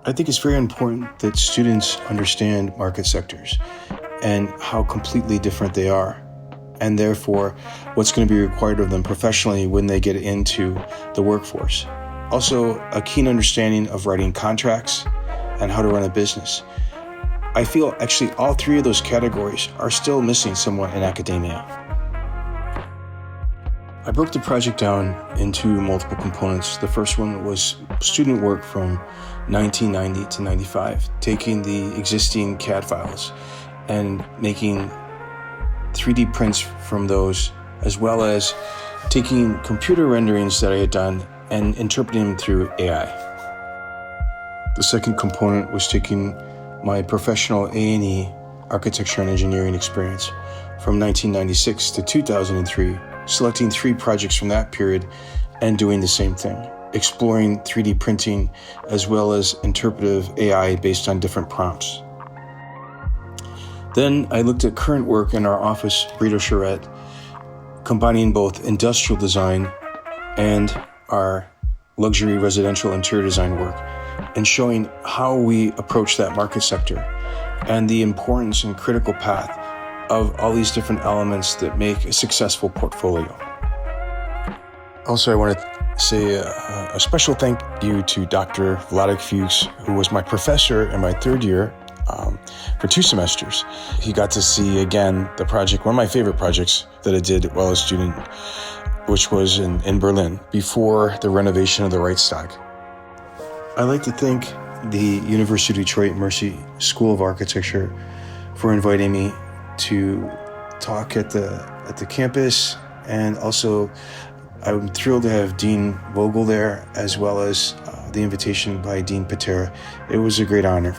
I think it's very important that students understand market sectors and how completely different they are, and therefore what's going to be required of them professionally when they get into the workforce. Also, a keen understanding of writing contracts and how to run a business. I feel actually all three of those categories are still missing somewhat in academia. I broke the project down into multiple components. The first one was student work from 1990 to 95, taking the existing CAD files and making 3D prints from those, as well as taking computer renderings that I had done and interpreting them through AI. The second component was taking my professional A&E architecture and engineering experience from 1996 to 2003, selecting 3 projects from that period and doing the same thing, exploring 3D printing as well as interpretive AI based on different prompts. Then I looked at current work in our office, Britto Charette, combining both industrial design and our luxury residential interior design work, and showing how we approach that market sector and the importance and critical path of all these different elements that make a successful portfolio. Also, I want to say a special thank you to Dr. Vladek Fuchs, who was my professor in my 3rd year for 2 semesters. He got to see again the project, one of my favorite projects that I did while a student, which was in Berlin before the renovation of the Reichstag. I'd like to thank the University of Detroit Mercy School of Architecture for inviting me to talk at the campus, and also I'm thrilled to have Dean Vogel there, as well as the invitation by Dean Pitera. It was a great honor.